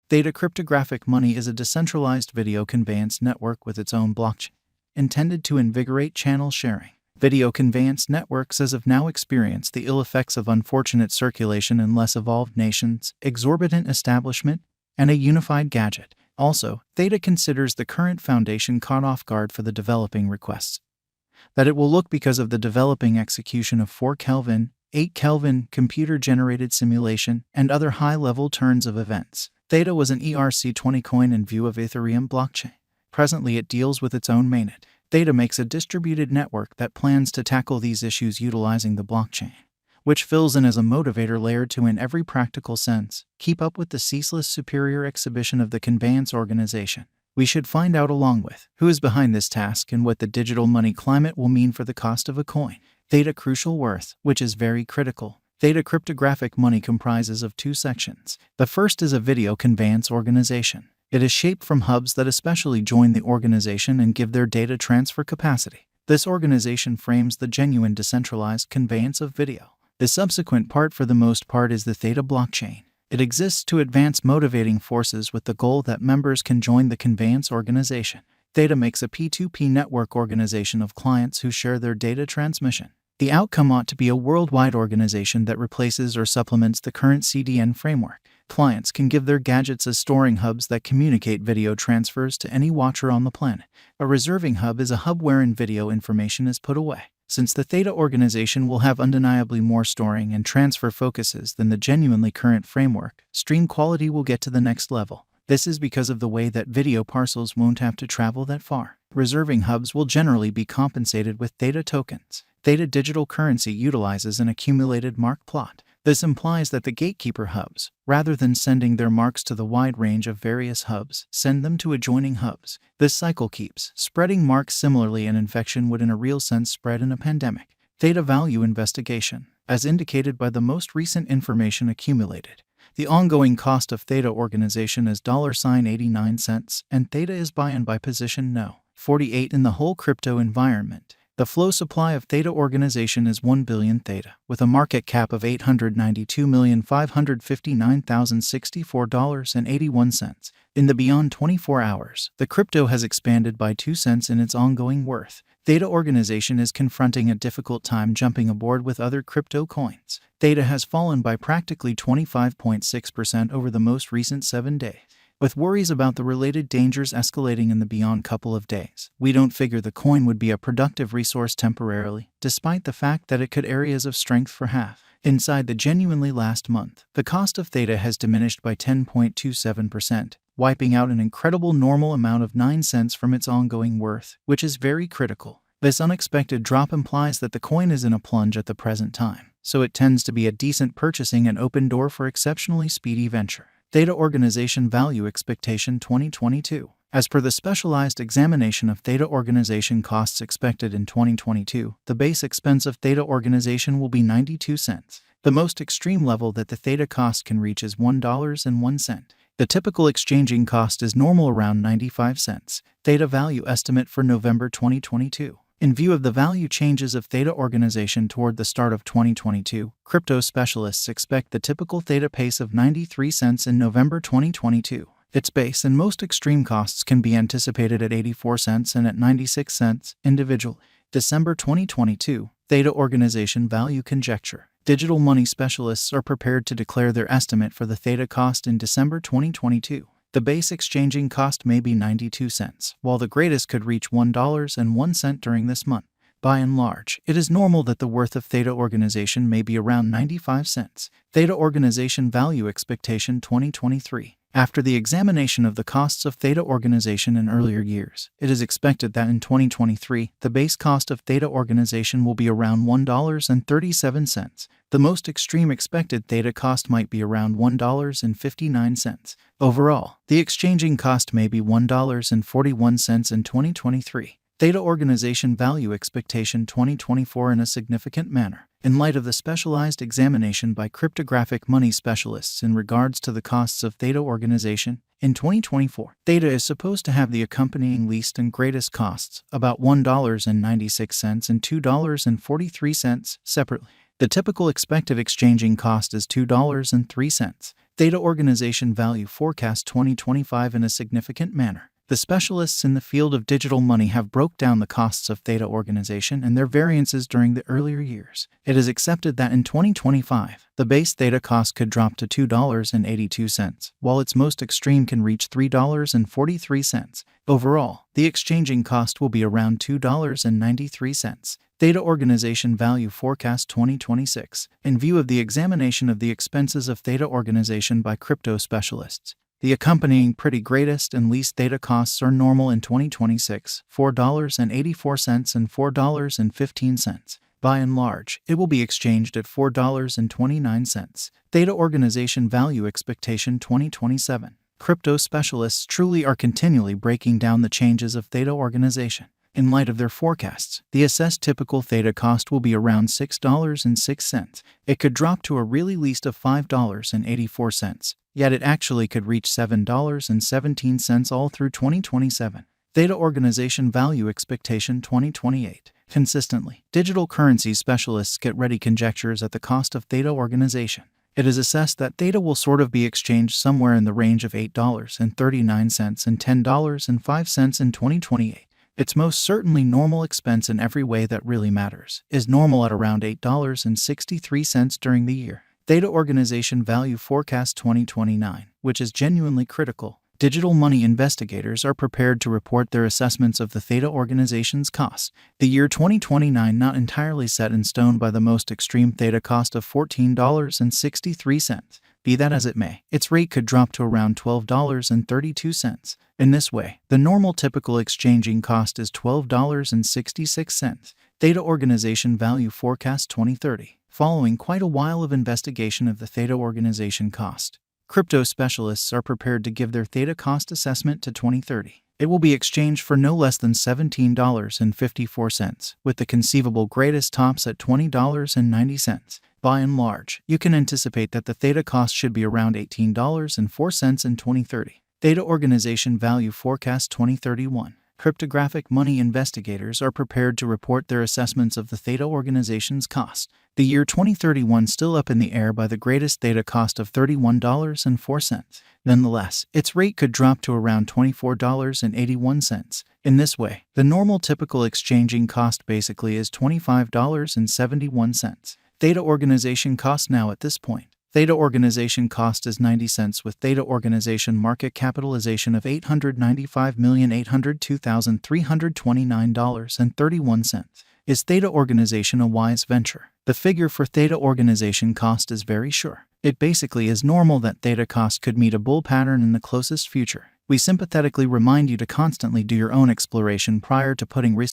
Theta cryptographic money is a decentralized video conveyance network with its own blockchain, intended to invigorate channel sharing. Video conveyance networks as of now experience the ill effects of unfortunate circulation in less evolved nations, exorbitant establishment, and a unified gadget. Also, Theta considers the current foundation caught off guard for the developing requests that it will look because of the developing execution of 4 Kelvin, 8 Kelvin computer-generated simulation, and other high-level turns of events. Theta was an ERC20 coin in view of Ethereum blockchain. Presently it deals with its own mainnet. Theta makes a distributed network that plans to tackle these issues utilizing the blockchain, which fills in as a motivator layer to, in every practical sense, keep up with the ceaseless superior exhibition of the conveyance organization. We should find out along with who is behind this task and what the digital money climate will mean for the cost of a coin. Theta crucial worth, which is very critical. Theta cryptographic money comprises of 2 sections. The first is a video conveyance organization. It is shaped from hubs that especially join the organization and give their data transfer capacity. This organization frames the genuine decentralized conveyance of video. The subsequent part for the most part is the Theta blockchain. It exists to advance motivating forces with the goal that members can join the conveyance organization. Theta makes a P2P network organization of clients who share their data transmission. The outcome ought to be a worldwide organization that replaces or supplements the current CDN framework. Clients can give their gadgets as storing hubs that communicate video transfers to any watcher on the planet. A reserving hub is a hub wherein video information is put away. Since the Theta organization will have undeniably more storing and transfer focuses than the genuinely current framework, stream quality will get to the next level. This is because of the way that video parcels won't have to travel that far. Reserving hubs will generally be compensated with Theta tokens. Theta digital currency utilizes an accumulated mark plot. This implies that the gatekeeper hubs, rather than sending their marks to the wide range of various hubs, send them to adjoining hubs. This cycle keeps spreading marks. Similarly, an infection would in a real sense spread in a pandemic. Theta value investigation. As indicated by the most recent information accumulated, the ongoing cost of Theta organization is $89, and Theta is by position no. 48 in the whole crypto environment. The flow supply of Theta organization is 1 billion Theta, with a market cap of $892,559,064.81. In the beyond 24 hours, the crypto has expanded by 2 cents in its ongoing worth. Theta organization is confronting a difficult time jumping aboard with other crypto coins. Theta has fallen by practically 25.6% over the most recent 7 days. With worries about the related dangers escalating in the beyond couple of days, we don't figure the coin would be a productive resource temporarily, despite the fact that it could areas of strength for half. Inside the genuinely last month, the cost of Theta has diminished by 10.27%, wiping out an incredible normal amount of 9 cents from its ongoing worth, which is very critical. This unexpected drop implies that the coin is in a plunge at the present time, so it tends to be a decent purchasing and open door for exceptionally speedy venture. Theta Organization Value Expectation 2022. As per the specialized examination of Theta organization costs expected in 2022, the base expense of Theta organization will be 92 cents. The most extreme level that the Theta cost can reach is $1.01. The typical exchanging cost is normal around 95 cents. Theta value estimate for November 2022. In view of the value changes of Theta organization toward the start of 2022, crypto specialists expect the typical Theta pace of 93 cents in November 2022. Its base and most extreme costs can be anticipated at 84 cents and at 96 cents individually. December 2022, Theta organization value conjecture. Digital money specialists are prepared to declare their estimate for the Theta cost in December 2022. The base exchanging cost may be 92 cents, while the greatest could reach $1.01 during this month. By and large, it is normal that the worth of Theta organization may be around 95 cents. Theta organization value expectation 2023. After the examination of the costs of Theta organization in earlier years, it is expected that in 2023, the base cost of Theta organization will be around $1.37. The most extreme expected Theta cost might be around $1.59. Overall, the exchanging cost may be $1.41 in 2023. Theta organization value expectation 2024 in a significant manner. In light of the specialized examination by cryptographic money specialists in regards to the costs of Theta organization, in 2024, Theta is supposed to have the accompanying least and greatest costs, about $1.96 and $2.43 separately. The typical expected exchanging cost is $2.03. Theta Organization Value Forecast 2025 in a significant manner. The specialists in the field of digital money have broke down the costs of Theta Organization and their variances during the earlier years. It is accepted that in 2025, the base Theta cost could drop to $2.82, while its most extreme can reach $3.43. Overall, the exchanging cost will be around $2.93. Theta Organization Value Forecast 2026. In view of the examination of the expenses of Theta Organization by crypto specialists, the accompanying pretty greatest and least Theta costs are normal in 2026, $4.84 and $4.15. By and large, it will be exchanged at $4.29. Theta Organization Value Expectation 2027. Crypto specialists truly are continually breaking down the changes of Theta Organization. In light of their forecasts, the assessed typical Theta cost will be around $6.06. It could drop to a really least of $5.84, yet it actually could reach $7.17 all through 2027. Theta Organization Value Expectation 2028. Consistently, digital currency specialists get ready conjectures at the cost of Theta Organization. It is assessed that Theta will sort of be exchanged somewhere in the range of $8.39 and $10.05 in 2028. Its most certainly normal expense in every way that really matters is normal at around $8.63 during the year. Theta Organization Value Forecast 2029, which is genuinely critical. Digital money investigators are prepared to report their assessments of the Theta Organization's costs. The year 2029 not entirely set in stone by the most extreme Theta cost of $14.63. Be that as it may, its rate could drop to around $12.32. In this way, the normal typical exchanging cost is $12.66. Theta Organization Value Forecast 2030. Following quite a while of investigation of the Theta Organization cost, crypto specialists are prepared to give their Theta cost assessment to 2030. It will be exchanged for no less than $17.54, with the conceivable greatest tops at $20.90. By and large, you can anticipate that the Theta cost should be around $18.04 in 2030. Theta Organization Value Forecast 2031. Cryptographic money investigators are prepared to report their assessments of the Theta Organization's cost. The year 2031 still up in the air by the greatest Theta cost of $31.04. Nonetheless, its rate could drop to around $24.81. In this way, the normal typical exchanging cost basically is $25.71. Theta Organization cost now at this point. Theta Organization cost is 90 cents with Theta Organization market capitalization of $895,802,329.31. Is Theta Organization a wise venture? The figure for Theta Organization cost is very sure. It basically is normal that Theta cost could meet a bull pattern in the closest future. We sympathetically remind you to constantly do your own exploration prior to putting